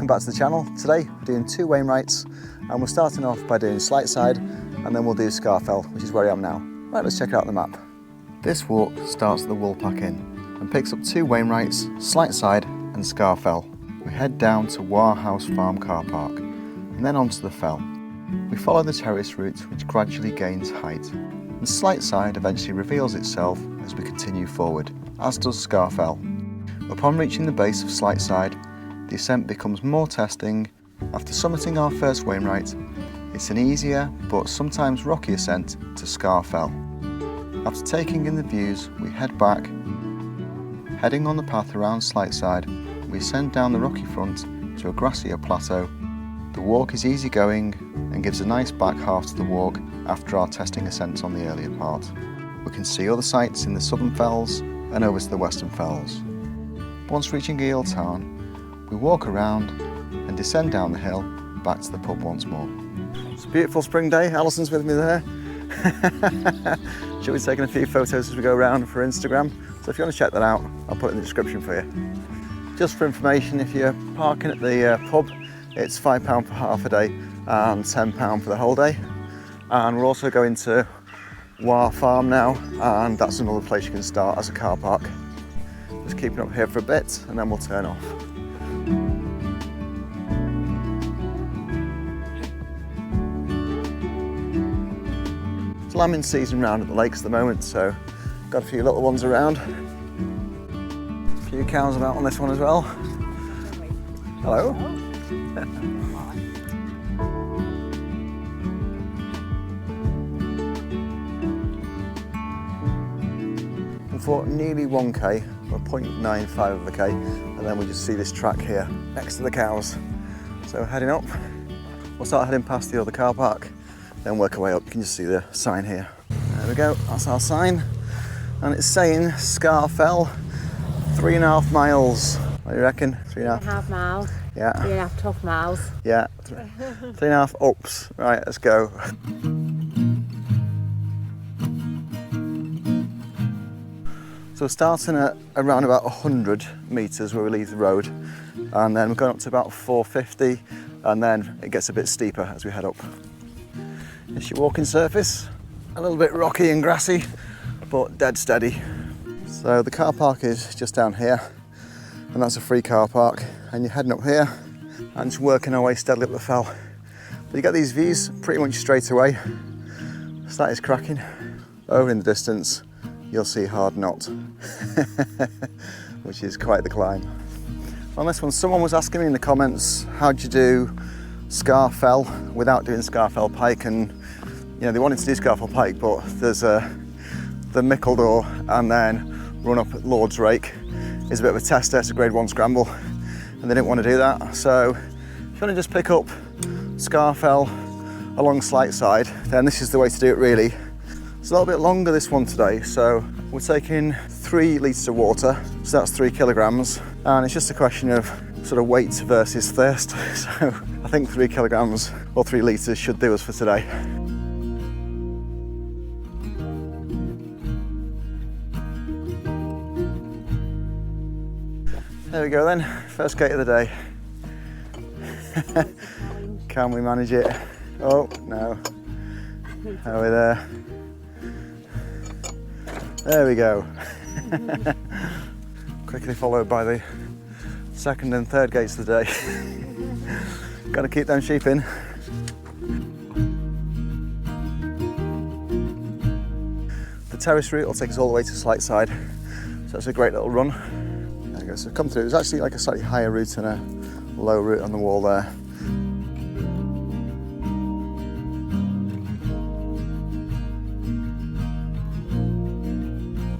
welcome back to the channel. Today we're doing two Wainwrights and we're starting off by doing Slight Side and then we'll do Scafell, which is where I am now. Right, let's check it out on the map. This walk starts at the Woolpack Inn and picks up two Wainwrights, Slight Side and Scafell. We head down to Wha House Farm car park and then onto the fell. We follow the Terrace Route, which gradually gains height, and Slight Side eventually reveals itself as we continue forward, as does Scafell. Upon reaching the base of Slight Side, the ascent becomes more testing. After summiting our first Wainwright, it's an easier but sometimes rocky ascent to Scafell. After taking in the views, we head back. Heading on the path around Slight Side, we ascend down the rocky front to a grassier plateau. The walk is easy going and gives a nice back half to the walk after our testing ascents on the earlier part. We can see other sights in the southern fells and over to the western fells. Once reaching Eel Tarn, we walk around and descend down the hill back to the pub once more. It's a beautiful spring day. Alison's with me there. She'll be taking a few photos as we go around for Instagram. So if you want to check that out, I'll put it in the description for you. Just for information, if you're parking at the pub, it's £5 for half a day and £10 for the whole day. And we're also going to Wha Farm now, and that's another place you can start as a car park. Just keeping up here for a bit and then we'll turn off. It's lambing season round at the lakes at the moment, so got a few little ones around. A few cows about on this one as well. Hello. For nearly 1k, or 0.95 of a k, and then we just see this track here next to the cows. So heading up, we'll start heading past the other car park, then work our way up. You can just see the sign here. There we go, that's our sign. And it's saying Scafell, 3.5 miles. What do you reckon? 3.5 miles. Yeah. 3.5 tough miles. Yeah, 3.5 ups. Right, let's go. So we're starting at around about 100 metres where we leave the road, and then we're going up to about 450, and then it gets a bit steeper as we head up. It's your walking surface, a little bit rocky and grassy, but dead steady. So the car park is just down here, and that's a free car park, and you're heading up here and just working our way steadily up the fell. But you get these views pretty much straight away. So that is cracking. Over in the distance, you'll see Hard Knot, which is quite the climb. On this one, someone was asking me in the comments, how'd you do Scafell without doing Scafell Pike? And you know, they wanted to do Scafell Pike, but there's the Mickledore and then run up at Lords Rake is a bit of a tester. It's a grade 1 scramble, and they didn't want to do that. So if you want to just pick up Scafell along Slight Side, then this is the way to do it really. It's a little bit longer this one today, so we're taking 3 litres of water, so that's 3 kilograms, and it's just a question of sort of weight versus thirst. So I think 3 kilograms or 3 litres should do us for today. There we go then, first gate of the day. Can we manage it? Oh no, are we there? There we go. Quickly followed by the second and third gates of the day. Got to keep them sheep in. The Terrace Route will take us all the way to Slight Side, so it's a great little run. There we go. So come through. There's actually like a slightly higher route and a low route on the wall there.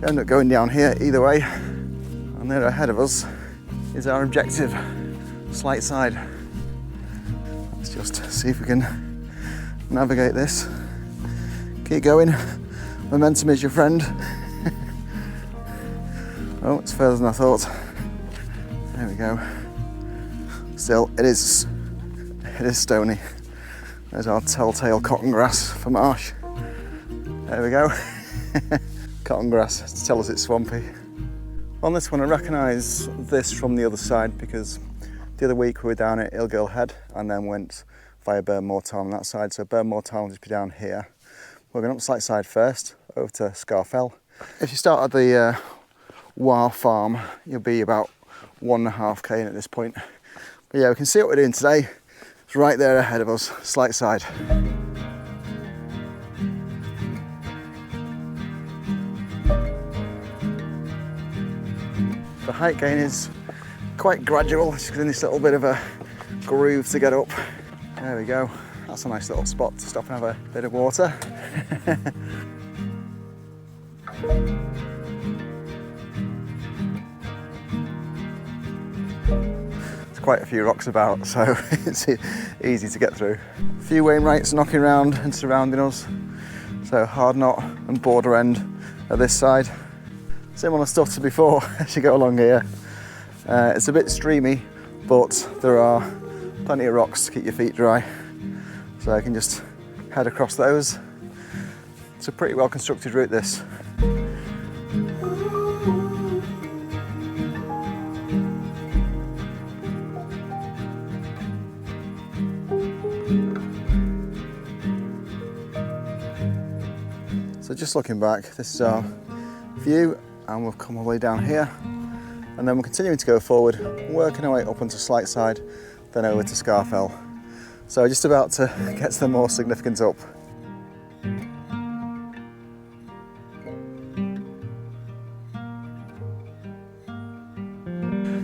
End up going down here either way, and there ahead of us is our objective, Slight Side. Let's just see if we can navigate this. Keep going, momentum is your friend. Oh, it's further than I thought. There we go. Still, it is stony. There's our telltale cotton grass for marsh. There we go. Cotton grass to tell us it's swampy. On this one I recognise this from the other side because The other week we were down at Ilgill Head and then went via Burnmore Tarn on that side. So Burnmore Tarn will just be down here. We're going up Slight Side first, over to Scafell. If you start at the Wha Farm, you'll be about 1.5k in at this point. But yeah, we can see what we're doing today. It's right there ahead of us, Slight Side. The height gain is quite gradual. It's in this little bit of a groove to get up. There we go. That's a nice little spot to stop and have a bit of water. There's quite a few rocks about, so it's easy to get through. A few Wainwrights knocking around and surrounding us. So hard knot and border end at this side. Similar stuff to before as you go along here. It's a bit streamy, but there are plenty of rocks to keep your feet dry. So I can just head across those. It's a pretty well constructed route, this. So just looking back, this is our view, and we'll come all the way down here, and then we're continuing to go forward, working our way up onto Slight Side, then over to Scafell. So just about to get to the more significant up.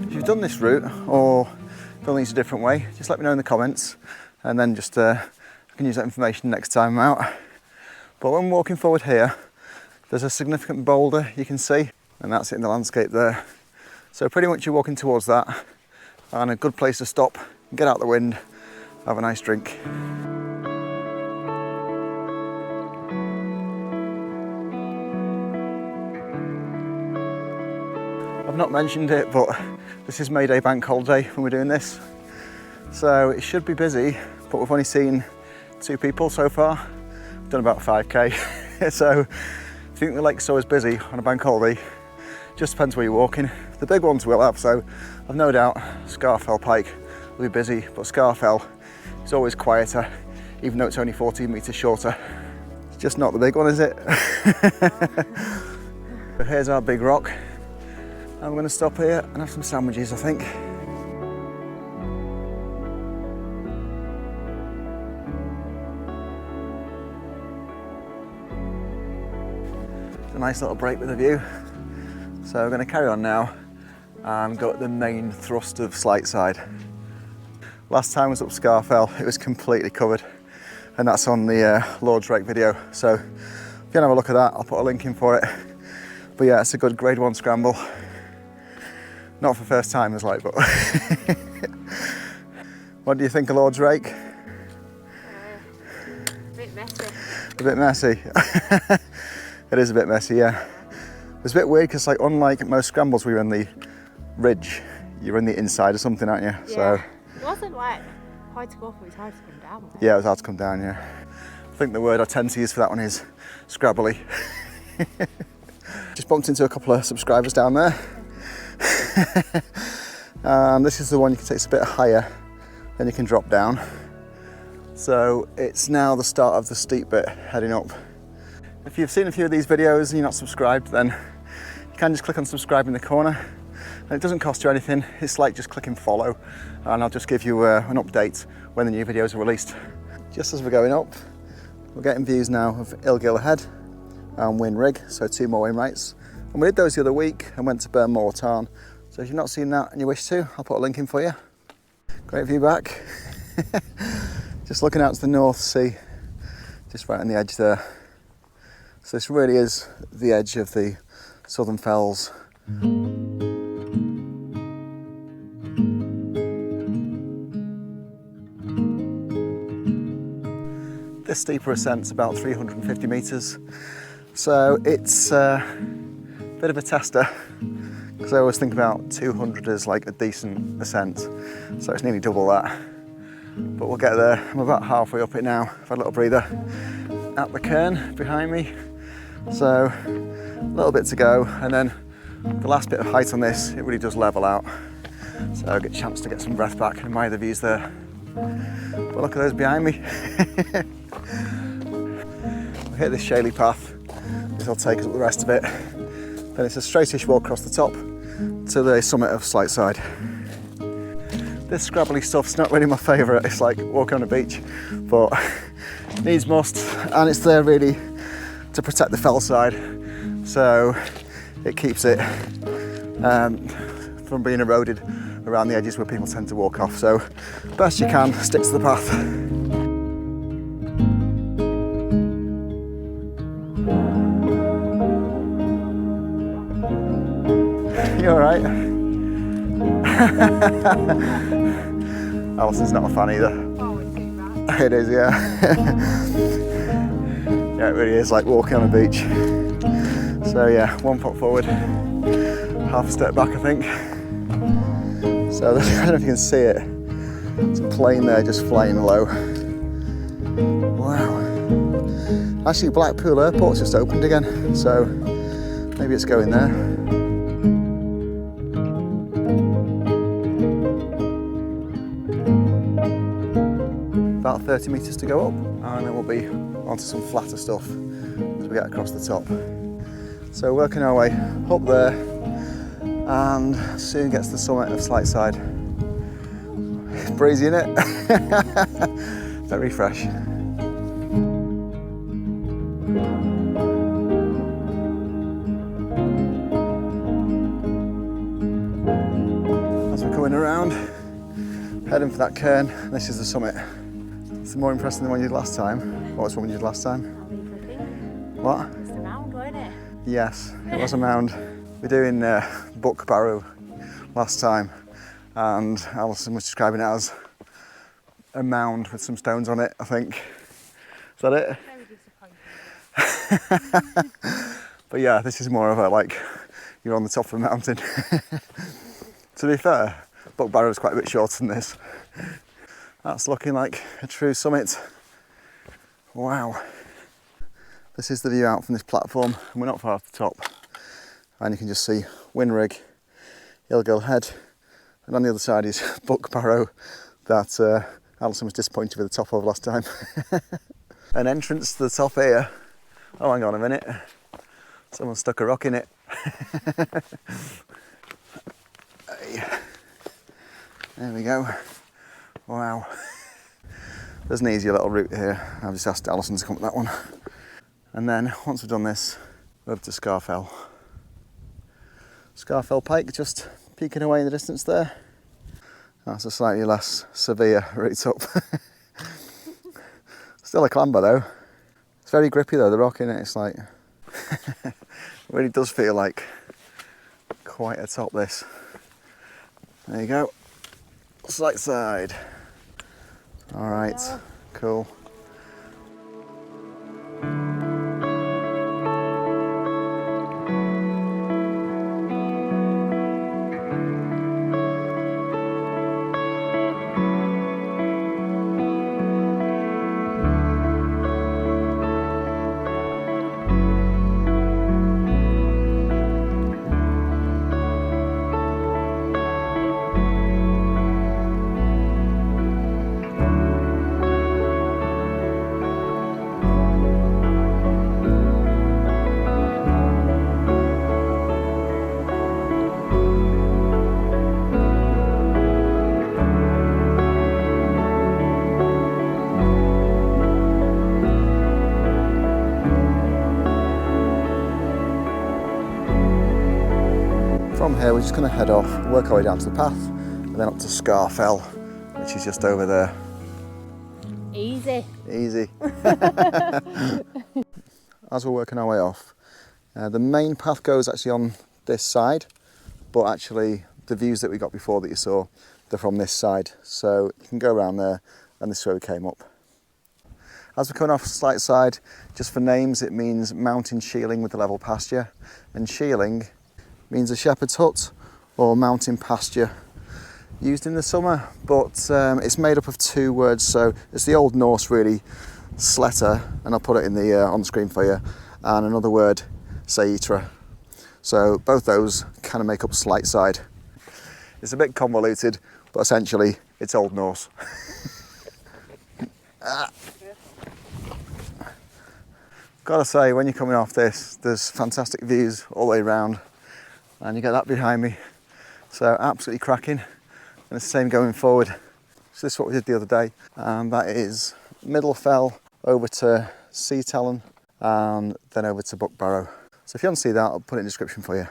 If you've done this route or done these a different way, just let me know in the comments, and then just I can use that information next time I'm out. But when walking forward here, there's a significant boulder you can see, and that's it in the landscape there. So pretty much you're walking towards that, and a good place to stop, get out the wind, have a nice drink. I've not mentioned it, but this is May Day bank holiday when we're doing this. So it should be busy, but we've only seen 2 people so far. We've done about 5k. So I think the lake's always busy on a bank holiday. Just depends where you're walking. The big ones will have, so I've no doubt Scafell Pike will be busy, but Scafell is always quieter, even though it's only 14 metres shorter. It's just not the big one, is it? So here's our big rock. I'm going to stop here and have some sandwiches, I think. It's a nice little break with a view. So we're going to carry on now and go at the main thrust of Slight Side. Last time I was up Scafell, it was completely covered, and that's on the Lords Rake video. So if you can have a look at that, I'll put a link in for it. But yeah, it's a good grade 1 scramble. Not for first timers, like, but what do you think of Lords Rake? A bit messy. A bit messy. It is a bit messy, yeah. It's a bit weird because, like, unlike most scrambles, we were in the ridge. You're in the inside or something, aren't you? Yeah. So It wasn't like hard to go up, it was hard to come down. yeah, it was hard to come down, yeah. I think the word I tend to use for that one is scrabbly. Just bumped into a couple of subscribers down there. And this is the one you can take, it's a bit higher, then you can drop down. So it's now the start of the steep bit heading up. If you've seen a few of these videos and you're not subscribed, then you can just click on subscribe in the corner. And it doesn't cost you anything, it's like just clicking follow, and I'll just give you an update when the new videos are released. Just as we're going up, we're getting views now of Ilgill Head and Wainwright, so 2 more Wainwrights. And we did those the other week and went to Burnmore Tarn. So if you've not seen that and you wish to, I'll put a link in for you. Great view back. Just looking out to the North Sea, just right on the edge there. So this really is the edge of the Southern Fells. This steeper ascent's about 350 metres, so it's a bit of a tester, because I always think about 200 as like a decent ascent, so it's nearly double that. But we'll get there. I'm about halfway up it now. I've had a little breather. At the cairn behind me, so a little bit to go, and then the last bit of height on this, it really does level out. So I get a chance to get some breath back and admire the views there. But look at those behind me. We hit this shaly path. This will take us up the rest of it. Then it's a straightish walk across the top to the summit of Slight Side. This scrabbly stuff's not really my favourite. It's like walking on a beach, but needs must, and it's there really to protect the fell side, so it keeps it from being eroded around the edges where people tend to walk off. So best you can, stick to the path. You alright? Alison's not a fan either. Oh, it's too bad. It is, yeah. Yeah, it really is like walking on a beach. So yeah, 1 foot forward, half a step back, I think. So I don't know if you can see it. It's a plane there just flying low. Wow. Actually, Blackpool Airport's just opened again, so maybe it's going there. About 30 metres to go up, and then we'll be onto some flatter stuff as we get across the top. So working our way up there, and soon gets to the summit of Slight Side. Breezy, innit? Very fresh. As we're coming around, heading for that cairn, this is the summit. It's more impressive than the one you did last time. What was the one you did last time? What? It's the mound, wasn't it? Yes, it was a mound. We're doing Buck Barrow last time, and Alison was describing it as a mound with some stones on it, I think. Is that it? Very disappointing. But yeah, this is more of a, like, you're on the top of a mountain. To be fair, Buck Barrow is quite a bit shorter than this. That's looking like a true summit. Wow. This is the view out from this platform, and we're not far off the top. And you can just see Wainwright, Ilgill Head, and on the other side is Buck Barrow that Alison was disappointed with the top of last time. An entrance to the top here. Oh, hang on a minute. Someone stuck a rock in it. There we go. Wow. There's an easier little route here. I've just asked Alison to come up that one. And then once we've done this, we're over to Scafell. Scafell Pike just peeking away in the distance there. That's a slightly less severe route up. Still a clamber though. It's very grippy though, the rock in it, it's like, it really does feel like quite a top this. There you go, Slight Side. All right, cool. From here we're just going to head off, work our way down to the path, and then up to Scafell, which is just over there. Easy. Easy. As we're working our way off, the main path goes actually on this side, but actually the views that we got before that you saw, they're from this side. So you can go around there, and this is where we came up. As we're coming off Slight Side, just for names, it means mountain shieling with the level pasture, and shieling means a shepherd's hut or mountain pasture used in the summer, but it's made up of two words. So it's the Old Norse really, sletter, and I'll put it in the on the screen for you, and another word, seitra. So both those kind of make up Slight Side. It's a bit convoluted, but essentially it's Old Norse. Gotta say, when you're coming off this, there's fantastic views all the way around, and you get that behind me. So absolutely cracking. And it's the same going forward. So this is what we did the other day, and that is Middle Fell over to Sea Talon and then over to Buckbarrow. So if you want to see that, I'll put it in the description for you.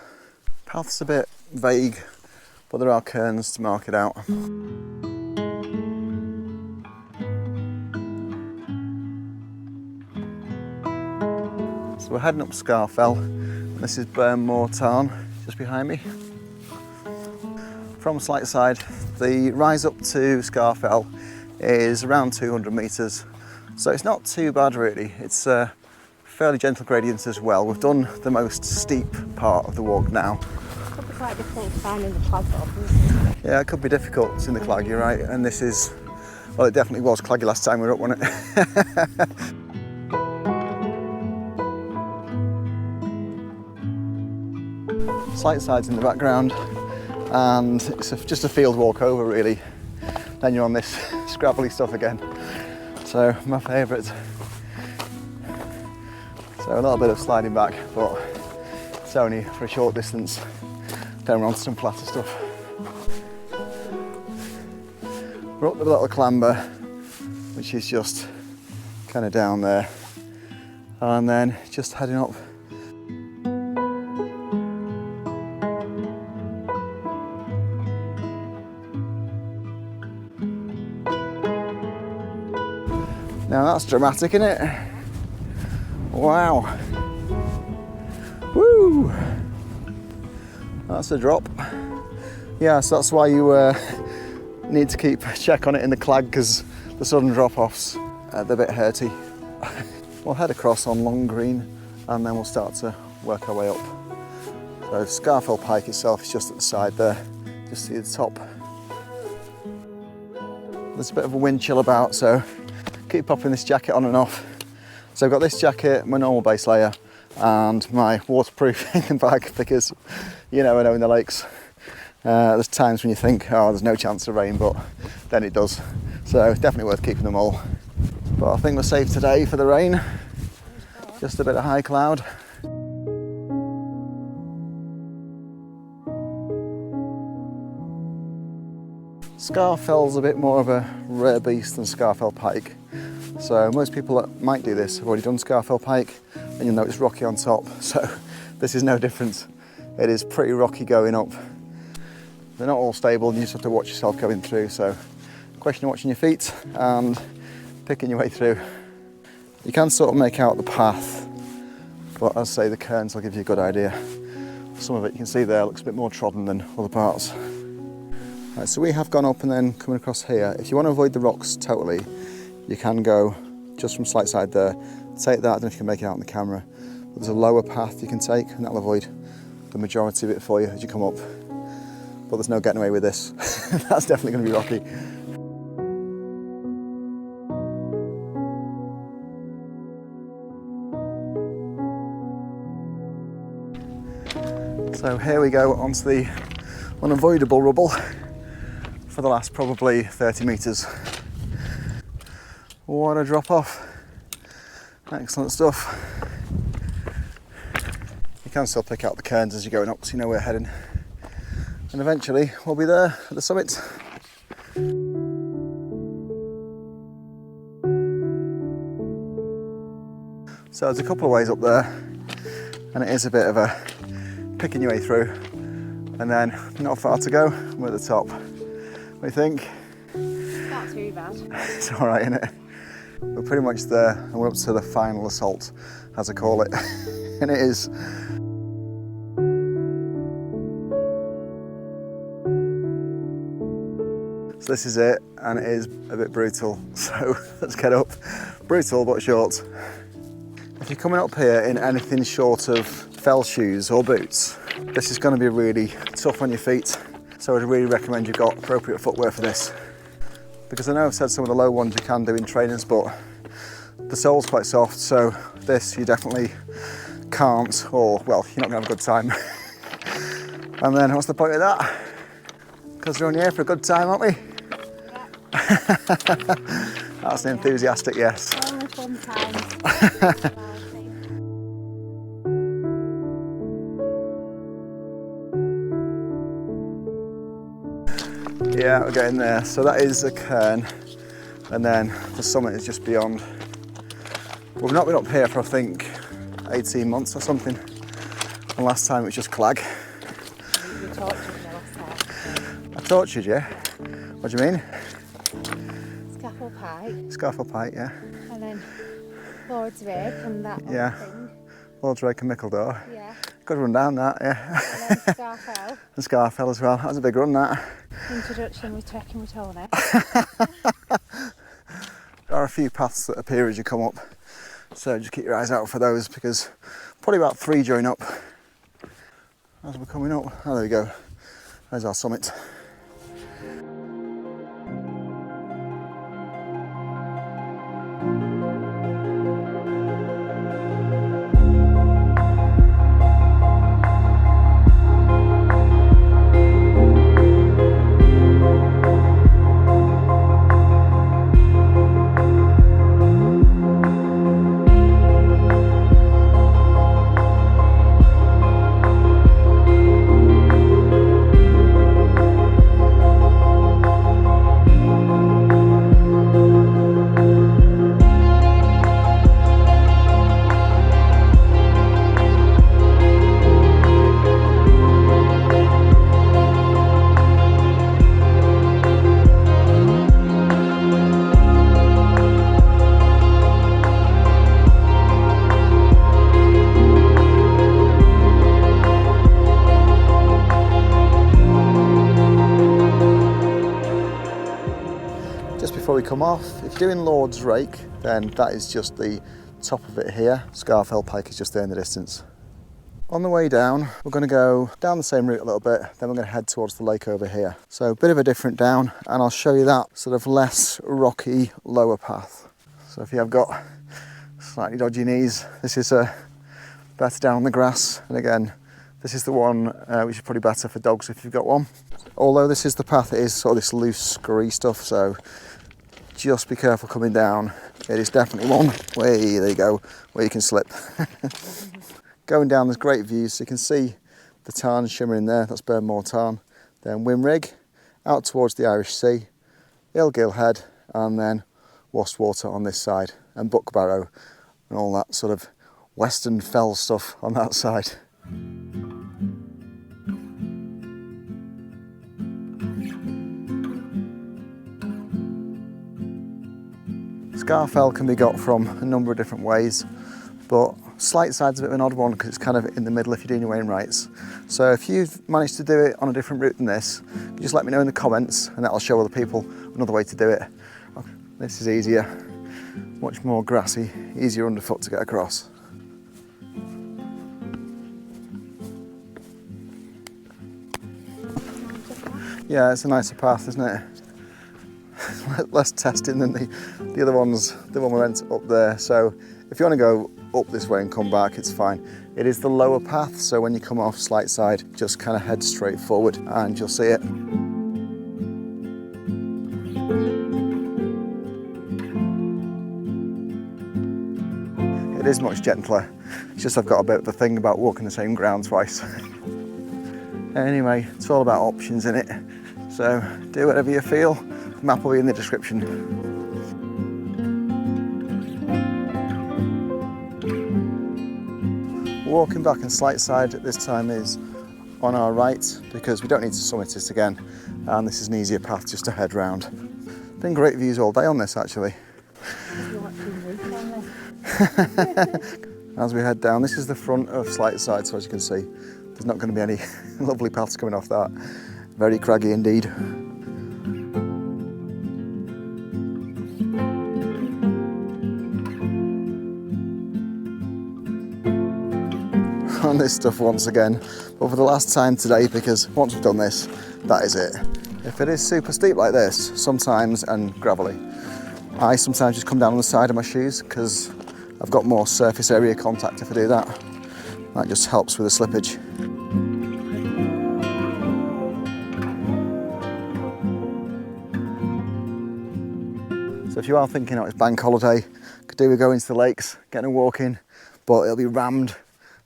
Path's a bit vague, but there are cairns to mark it out. So we're heading up Scafell, and this is Wha Tarn just behind me. From Side, the rise up to Scafell is around 200 metres, so it's not too bad really. It's a fairly gentle gradients as well. We've done the most steep part of the walk now. It could be quite difficult finding the clag off, isn't it? Yeah, it could be difficult in the clag, you're right, and this is, well, it definitely was claggy last time we were up, wasn't it? Side's in the background, and it's just a field walk over really. Then you're on this scrabbly stuff again. So my favourite. So a little bit of sliding back, but it's only for a short distance. Then we're on some flatter stuff. We're up the little clamber, which is just kind of down there, and then just heading up. Now that's dramatic, isn't it? Wow. Woo! That's a drop. Yeah, so that's why you need to keep a check on it in the clag, because the sudden drop-offs, they're a bit hurty. We'll head across on Long Green and then we'll start to work our way up. So Scafell Pike itself is just at the side there, just see the top. There's a bit of a wind chill about, so keep popping this jacket on and off. So I've got this jacket, my normal base layer, and my waterproofing bag, because you never know in the lakes. There's times when you think, oh, there's no chance of rain, but then it does. So definitely worth keeping them all. But I think we're safe today for the rain. Just a bit of high cloud. Scafell's a bit more of a rare beast than Scafell Pike. So most people that might do this have already done Scafell Pike, and you'll know it's rocky on top. So this is no different. It is pretty rocky going up. They're not all stable, and you just have to watch yourself going through. So question of watching your feet and picking your way through. You can sort of make out the path, but as I say, the cairns will give you a good idea. Some of it you can see there looks a bit more trodden than other parts. Right, so we have gone up and then coming across here. If you want to avoid the rocks totally, you can go just from side there. Take that, I don't know if you can make it out on the camera, but there's a lower path you can take, and that'll avoid the majority of it for you as you come up. But there's no getting away with this. That's definitely going to be rocky. So here we go onto the unavoidable rubble for the last probably 30 metres. What a drop off. Excellent stuff. You can still pick out the cairns as you're going up, so you know where we're heading. And eventually we'll be there at the summit. So there's a couple of ways up there, and it is a bit of a picking your way through, and then not far to go, we're at the top. What do you think? Not too bad. It's all right, isn't it? We're pretty much there, and we're up to the final assault, as I call it, and it is. So this is it, and it is a bit brutal, so let's get up. Brutal but short. If you're coming up here in anything short of fell shoes or boots, this is going to be really tough on your feet, so I'd really recommend you've got appropriate footwear for this. Because I know I've said some of the low ones you can do in trainers, but the sole's quite soft, so this you definitely can't, or well, you're not going to have a good time. And then what's the point of that? Because we're only here for a good time, aren't we? Yeah. That's an enthusiastic yes. Only fun times. Yeah, we're getting there. So that is a cairn, and then the summit is just beyond. We've not been up here for I think 18 months or something, and last time it was just clag. You tortured me last time. I tortured you? What do you mean? Scafell Pike. Scafell Pike, yeah. And then Lords Rake and that Yeah. thing. Lords Rake and Mickledore. Yeah. Good run down that, yeah. And then Scafell. And Scafell as well. That was a big run, that. Introduction with trekking with Tony. There are a few paths that appear as you come up, so just keep your eyes out for those, because probably about 3 join up as we're coming up. Oh, there we go. There's our summit. Before we come off, if you're doing Lords Rake, then that is just the top of it here. Scafell Pike is just there in the distance. On the way down, we're going to go down the same route a little bit, then we're going to head towards the lake over here. So a bit of a different down, and I'll show you that sort of less rocky, lower path. So if you have got slightly dodgy knees, this is better down on the grass. And again, this is the one which is probably better for dogs if you've got one. Although this is the path, it is sort of this loose, scurry stuff, so just be careful coming down. It is definitely one, way there you go, where you can slip. Going down, there's great views, so you can see the Tarn shimmering there, that's Burnmore Tarn. Then Wainwright, out towards the Irish Sea, Ilgill Head, and then Wastwater on this side, and Buckbarrow, and all that sort of western fell stuff on that side. Scafell can be got from a number of different ways, but Slight Side's a bit of an odd one because it's kind of in the middle if you're doing your Wainwrights. So if you've managed to do it on a different route than this, just let me know in the comments and that'll show other people another way to do it. This is easier, much more grassy, easier underfoot to get across. Yeah, it's a nicer path, isn't it? Less testing than the other ones, the one we went up there. So if you want to go up this way and come back, it's fine. It is the lower path, so when you come off Slight Side, just kind of head straight forward and you'll see it. It is much gentler. It's just I've got a bit of a thing about walking the same ground twice. Anyway, it's all about options in it. So do whatever you feel. The map will be in the description. Walking back in Slight Side at this time is on our right because we don't need to summit it again, and this is an easier path just to head round. Been great views all day on this actually. As we head down, this is the front of Slight Side, so as you can see, there's not going to be any lovely paths coming off that. Very craggy indeed. On this stuff once again, but for the last time today, because once we've done this, that is it. If it is super steep like this, sometimes, and gravelly, I sometimes just come down on the side of my shoes because I've got more surface area contact if I do that. That just helps with the slippage. So if you are thinking, oh, it's bank holiday, could do with going to the lakes, getting a walk in, but it'll be rammed.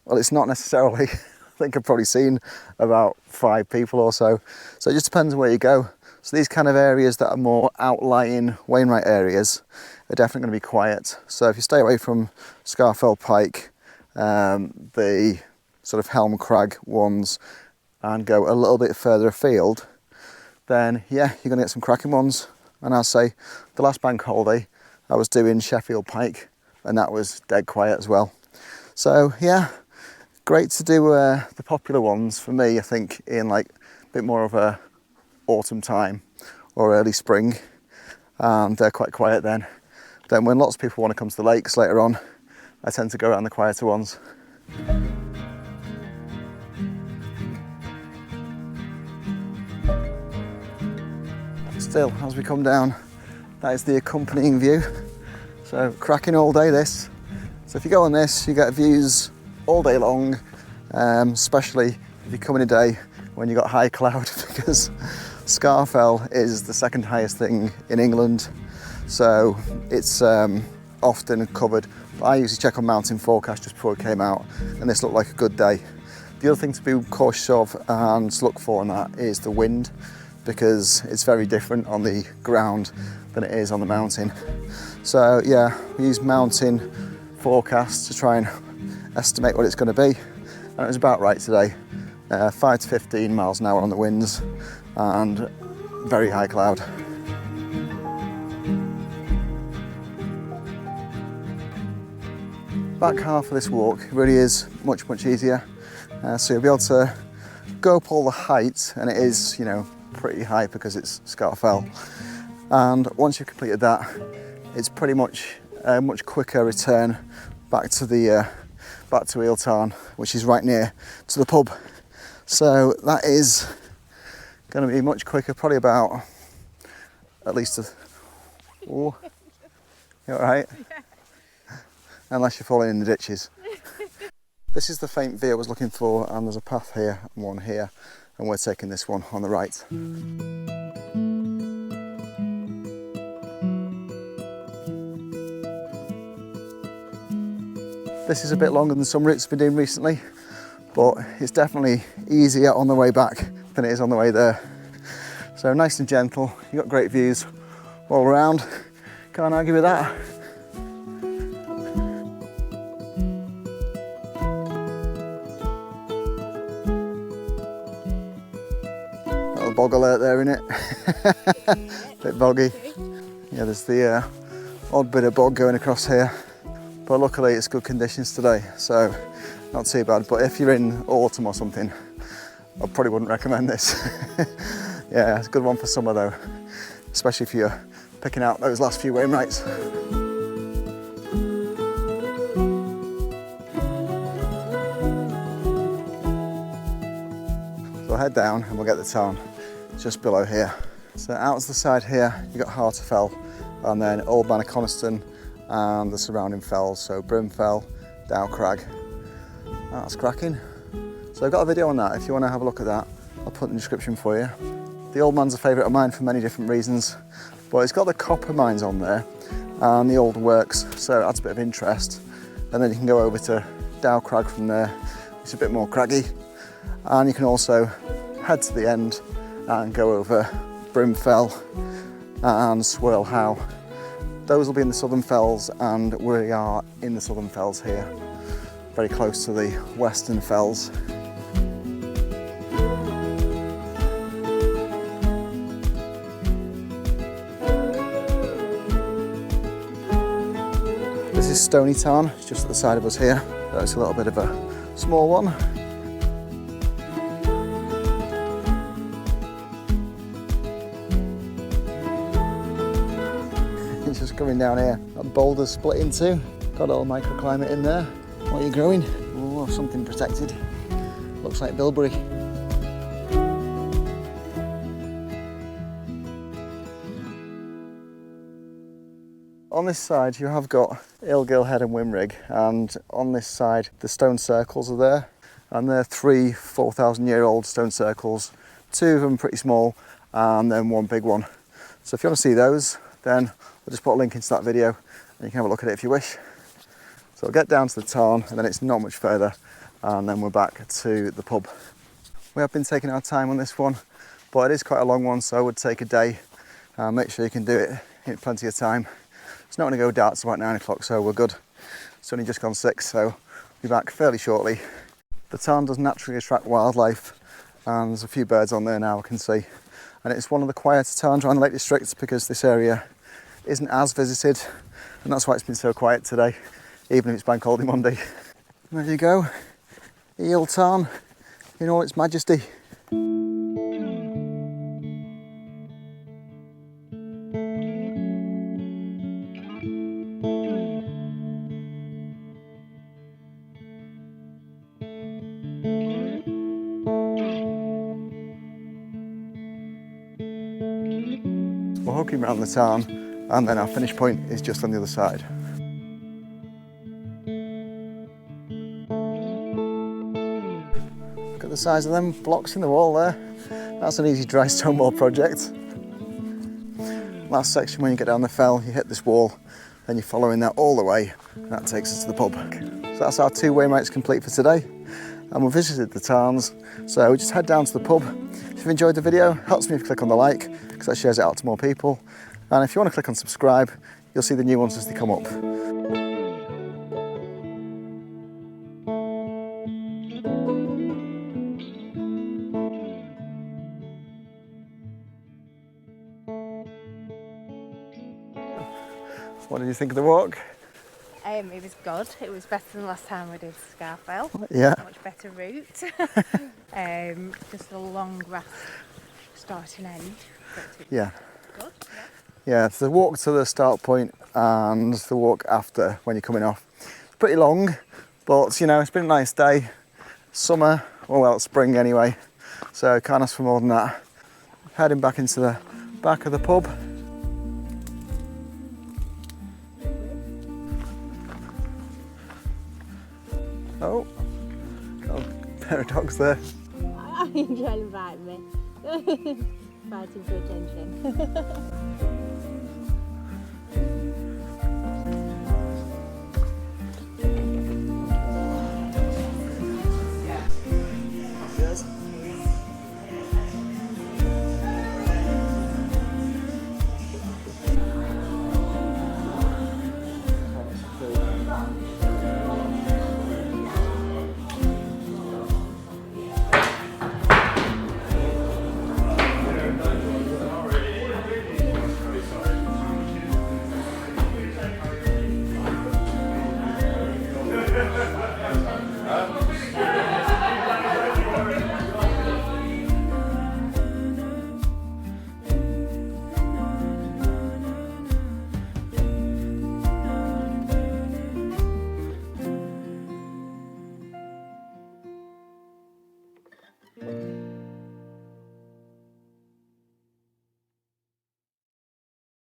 Well, it's not necessarily. I think I've probably seen about 5 people or so. So it just depends where you go. So these kind of areas that are more outlying Wainwright areas are definitely going to be quiet. So if you stay away from Scafell Pike, the sort of Helm Crag ones, and go a little bit further afield, then yeah, you're going to get some cracking ones. And I'll say the last bank holiday I was doing Sheffield Pike, and that was dead quiet as well. So yeah, great to do the popular ones for me, I think, in like a bit more of a autumn time or early spring, and they're quite quiet then. Then when lots of people want to come to the lakes later on, I tend to go around the quieter ones. Still, as we come down, that is the accompanying view. So cracking all day this. So if you go on this, you get views all day long, especially if you come in a day when you've got high cloud, because Scafell is the second highest thing in England. So it's often covered. I usually check on mountain forecast just before it came out, and this looked like a good day. The other thing to be cautious of and to look for on that is the wind, because it's very different on the ground than it is on the mountain. So yeah, we use mountain forecasts to try and estimate what it's going to be, and it was about right today. 5 to 15 miles an hour on the winds and very high cloud. Back half of this walk really is much easier. So you'll be able to go up all the height, and it is, you know, pretty high because it's Scafell. And once you've completed that, it's pretty much a much quicker return back to Eel Tarn, which is right near to the pub. So that is going to be much quicker, probably about at least oh, you all right? Yeah. Unless you're falling in the ditches. This is the faint V I was looking for, and there's a path here and one here, and we're taking this one on the right. This is a bit longer than some routes I've been doing recently, but it's definitely easier on the way back than it is on the way there. So nice and gentle, you've got great views all around, can't argue with that. Little bog alert there, innit? Bit boggy. Yeah, there's the odd bit of bog going across here. But luckily it's good conditions today, so not too bad. But if you're in autumn or something, I probably wouldn't recommend this. Yeah, it's a good one for summer though, especially if you're picking out those last few Wainwrights. So we'll head down and we'll get the town just below here. So out to the side here, you've got Fell, and then Old Man of Coniston, and the surrounding fells, so Brimfell, Dow Crag. That's cracking. So I've got a video on that if you want to have a look at that. I'll put it in the description for you. The Old Man's a favourite of mine for many different reasons, but it's got the copper mines on there and the old works, so it adds a bit of interest. And then you can go over to Dow Crag from there, it's a bit more craggy. And you can also head to the end and go over Brimfell and Swirl How. Those will be in the Southern Fells, and we are in the Southern Fells here, very close to the Western Fells. This is Stony Tarn, it's just at the side of us here, so it's a little bit of a small one. Just coming down here, that boulder's split in two, got a little microclimate in there. What are you growing? Oh, something protected, looks like bilberry. On this side you have got Ilgill Head and Wimrig, and on this side the stone circles are there, and they're 3 4,000-year-old stone circles, 2 of them pretty small and then one big one. So if you want to see those, then we'll just put a link into that video and you can have a look at it if you wish. So we'll get down to the Tarn and then it's not much further and then we're back to the pub. We have been taking our time on this one, but it is quite a long one, so I would take a day. Make sure you can do it in plenty of time. It's not going to go dark till about 9 o'clock, so we're good. It's only just gone 6, so we'll be back fairly shortly. The Tarn does naturally attract wildlife, and there's a few birds on there now I can see. And it's one of the quieter tarns around the Lake District because this area isn't as visited, and that's why it's been so quiet today, even if it's Bank Holiday Monday. And there you go, Eel Tarn in all its majesty. We're hooking around the Tarn and then our finish point is just on the other side. Look at the size of them blocks in the wall there. That's an easy dry stone wall project. Last section, when you get down the fell, you hit this wall, then you're following that all the way, and that takes us to the pub. So that's our 2 Wainwrights complete for today. And we've visited the Tarns, so we just head down to the pub. If you've enjoyed the video, it helps me if you click on the like, because that shares it out to more people. And if you want to click on subscribe, you'll see the new ones as they come up. What did you think of the walk? It was good. It was better than last time we did Scafell. Yeah. Much better route. Just a long grass start and end. Yeah. Good. Yeah, the walk to the start point and the walk after when you're coming off. It's pretty long, but you know, it's been a nice day. Summer, well, it's spring anyway, so can't ask for more than that. Heading back into the back of the pub. Oh, got a pair of dogs there. You're trying to bite me. Fighting for attention.